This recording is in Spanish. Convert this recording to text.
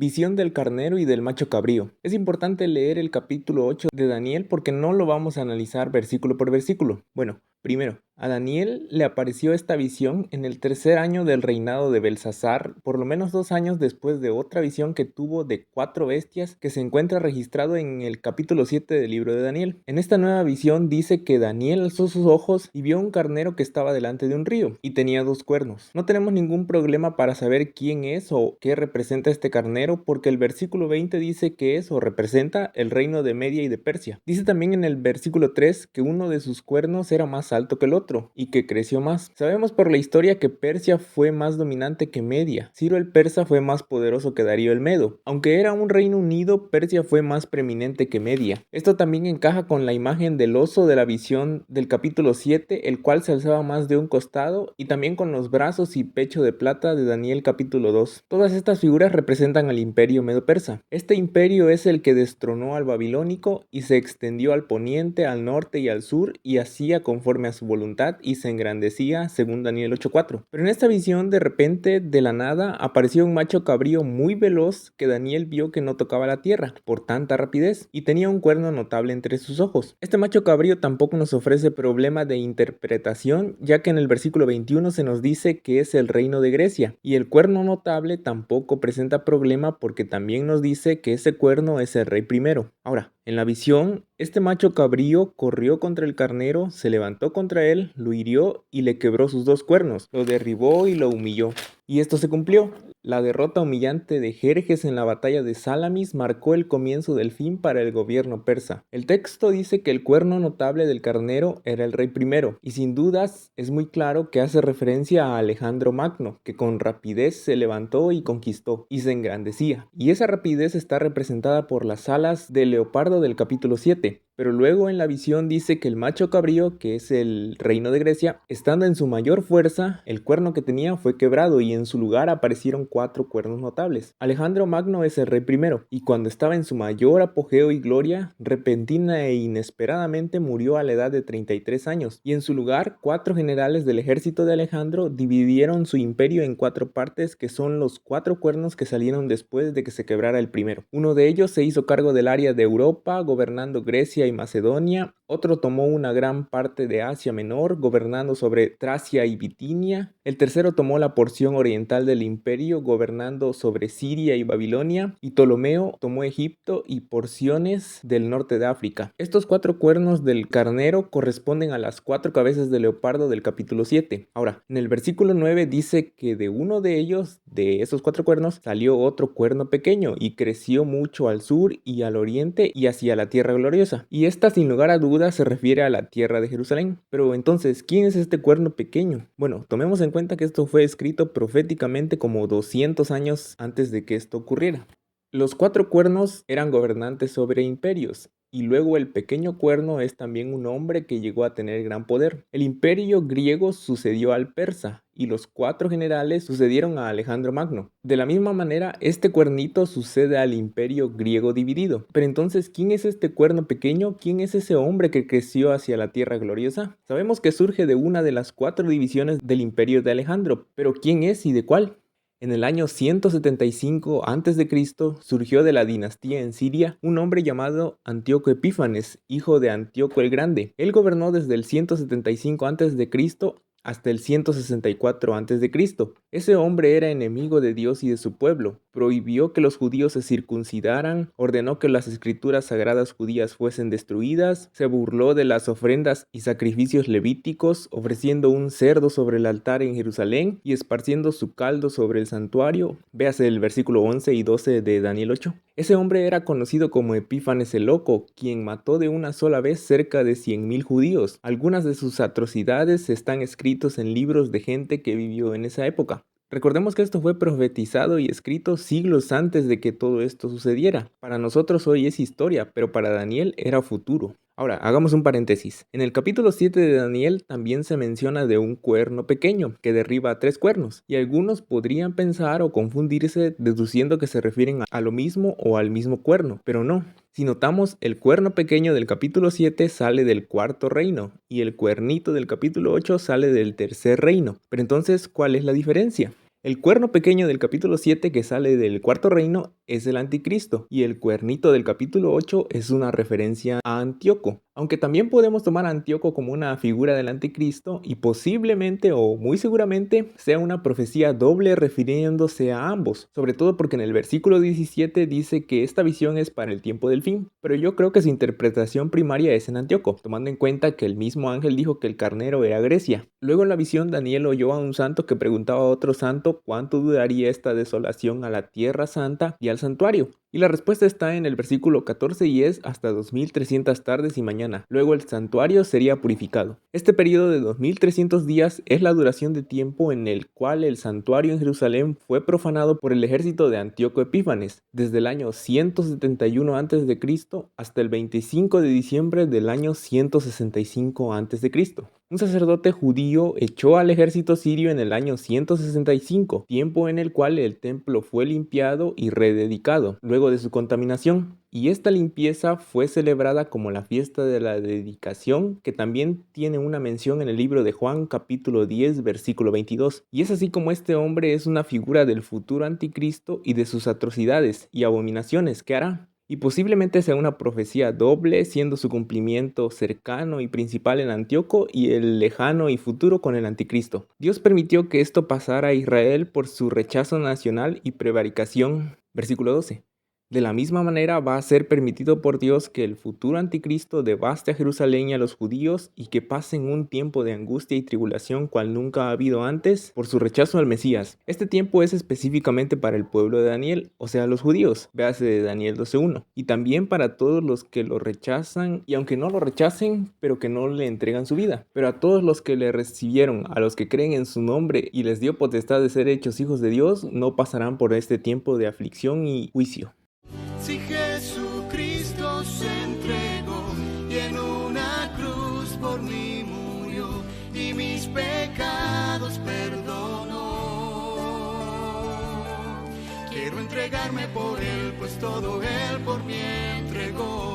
Visión del carnero y del macho cabrío. Es importante leer el capítulo 8 de Daniel porque no lo vamos a analizar versículo por versículo. Bueno, primero, a Daniel le apareció esta visión en el tercer año del reinado de Belsasar, por lo menos 2 años después de otra visión que tuvo de 4 bestias que se encuentra registrado en el capítulo 7 del libro de Daniel. En esta nueva visión dice que Daniel alzó sus ojos y vio un carnero que estaba delante de un río y tenía 2 cuernos. No tenemos ningún problema para saber quién es o qué representa este carnero porque el versículo 20 dice que es o representa el reino de Media y de Persia. Dice también en el versículo 3 que uno de sus cuernos era más alto que el otro y que creció más. Sabemos por la historia que Persia fue más dominante que Media. Ciro el persa fue más poderoso que Darío el medo. Aunque era un reino unido, Persia fue más preeminente que Media. Esto también encaja con la imagen del oso de la visión del capítulo 7, el cual se alzaba más de un costado, y también con los brazos y pecho de plata de Daniel capítulo 2. Todas estas figuras representan al imperio medo-persa. Este imperio es el que destronó al babilónico y se extendió al poniente, al norte y al sur, y hacía conforme a su voluntad y se engrandecía según Daniel 8:4. Pero en esta visión de repente de la nada apareció un macho cabrío muy veloz que Daniel vio que no tocaba la tierra por tanta rapidez y tenía un cuerno notable entre sus ojos. Este macho cabrío tampoco nos ofrece problema de interpretación, ya que en el versículo 21 se nos dice que es el reino de Grecia, y el cuerno notable tampoco presenta problema porque también nos dice que ese cuerno es el rey primero. Ahora, en la visión, este macho cabrío corrió contra el carnero, se levantó contra él, lo hirió y le quebró sus 2 cuernos, lo derribó y lo humilló. Y esto se cumplió. La derrota humillante de Jerjes en la batalla de Salamis marcó el comienzo del fin para el gobierno persa. El texto dice que el cuerno notable del carnero era el rey primero, y sin dudas es muy claro que hace referencia a Alejandro Magno, que con rapidez se levantó y conquistó, y se engrandecía. Y esa rapidez está representada por las alas del leopardo del capítulo 7. Pero luego en la visión dice que el macho cabrío, que es el reino de Grecia, estando en su mayor fuerza, el cuerno que tenía fue quebrado y en su lugar aparecieron 4 cuernos notables. Alejandro Magno es el rey primero, y cuando estaba en su mayor apogeo y gloria, repentina e inesperadamente murió a la edad de 33 años, y en su lugar 4 generales del ejército de Alejandro dividieron su imperio en 4 partes, que son los 4 cuernos que salieron después de que se quebrara el primero. Uno de ellos se hizo cargo del área de Europa, gobernando Grecia y Macedonia. Otro tomó una gran parte de Asia Menor, gobernando sobre Tracia y Bitinia. El tercero tomó la porción oriental del imperio, gobernando sobre Siria y Babilonia. Y Ptolomeo tomó Egipto y porciones del norte de África. Estos 4 cuernos del carnero corresponden a las 4 cabezas de leopardo del capítulo 7. Ahora, en el versículo 9 dice que de uno de ellos, de esos 4 cuernos, salió otro cuerno pequeño y creció mucho al sur y al oriente y hacia la tierra gloriosa. Y esta sin lugar a dudas se refiere a la tierra de Jerusalén. Pero entonces, ¿quién es este cuerno pequeño? Bueno, tomemos en cuenta que esto fue escrito proféticamente como 200 años antes de que esto ocurriera. Los 4 cuernos eran gobernantes sobre imperios, y luego el pequeño cuerno es también un hombre que llegó a tener gran poder. El imperio griego sucedió al persa, y los 4 generales sucedieron a Alejandro Magno. De la misma manera, este cuernito sucede al imperio griego dividido. Pero entonces, ¿quién es este cuerno pequeño? ¿Quién es ese hombre que creció hacia la tierra gloriosa? Sabemos que surge de una de las 4 divisiones del imperio de Alejandro, pero ¿quién es y de cuál? En el año 175 a.C. surgió de la dinastía en Siria un hombre llamado Antíoco Epífanes, hijo de Antíoco el Grande. Él gobernó desde el 175 a.C. hasta el 164 a.C. Ese hombre era enemigo de Dios y de su pueblo, prohibió que los judíos se circuncidaran, ordenó que las escrituras sagradas judías fuesen destruidas, se burló de las ofrendas y sacrificios levíticos, ofreciendo un cerdo sobre el altar en Jerusalén y esparciendo su caldo sobre el santuario. Véase el versículo 11 y 12 de Daniel 8. Ese hombre era conocido como Epífanes el Loco, quien mató de una sola vez cerca de 100,000 judíos. Algunas de sus atrocidades están escritos en libros de gente que vivió en esa época. Recordemos que esto fue profetizado y escrito siglos antes de que todo esto sucediera. Para nosotros hoy es historia, pero para Daniel era futuro. Ahora, hagamos un paréntesis. En el capítulo 7 de Daniel también se menciona de un cuerno pequeño que derriba a 3 cuernos, y algunos podrían pensar o confundirse deduciendo que se refieren a lo mismo o al mismo cuerno, pero no. Si notamos, el cuerno pequeño del capítulo 7 sale del 4.º reino y el cuernito del capítulo 8 sale del 3.er reino. Pero entonces, ¿cuál es la diferencia? El cuerno pequeño del capítulo 7 que sale del cuarto reino es el anticristo y el cuernito del capítulo 8 es una referencia a Antíoco. Aunque también podemos tomar a Antíoco como una figura del anticristo y posiblemente o muy seguramente sea una profecía doble refiriéndose a ambos, sobre todo porque en el versículo 17 dice que esta visión es para el tiempo del fin, pero yo creo que su interpretación primaria es en Antíoco, tomando en cuenta que el mismo ángel dijo que el carnero era Grecia. Luego en la visión Daniel oyó a un santo que preguntaba a otro santo cuánto duraría esta desolación a la tierra santa y al santuario. Y la respuesta está en el versículo 14 y es hasta 2300 tardes y mañana. Luego el santuario sería purificado. Este periodo de 2300 días es la duración de tiempo en el cual el santuario en Jerusalén fue profanado por el ejército de Antíoco Epífanes, desde el año 171 a.C. hasta el 25 de diciembre del año 165 a.C. Un sacerdote judío echó al ejército sirio en el año 165, tiempo en el cual el templo fue limpiado y rededicado, luego de su contaminación. Y esta limpieza fue celebrada como la fiesta de la dedicación, que también tiene una mención en el libro de Juan capítulo 10 versículo 22. Y es así como este hombre es una figura del futuro anticristo y de sus atrocidades y abominaciones que hará. Y posiblemente sea una profecía doble, siendo su cumplimiento cercano y principal en Antíoco y el lejano y futuro con el anticristo. Dios permitió que esto pasara a Israel por su rechazo nacional y prevaricación. Versículo 12. De la misma manera va a ser permitido por Dios que el futuro anticristo devaste a Jerusalén y a los judíos y que pasen un tiempo de angustia y tribulación cual nunca ha habido antes por su rechazo al Mesías. Este tiempo es específicamente para el pueblo de Daniel, o sea, los judíos, véase de Daniel 12:1, y también para todos los que lo rechazan y aunque no lo rechacen, pero que no le entregan su vida. Pero a todos los que le recibieron, a los que creen en su nombre y les dio potestad de ser hechos hijos de Dios, no pasarán por este tiempo de aflicción y juicio. Si Jesucristo se entregó y en una cruz por mí murió y mis pecados perdonó, quiero entregarme por él, pues todo él por mí entregó.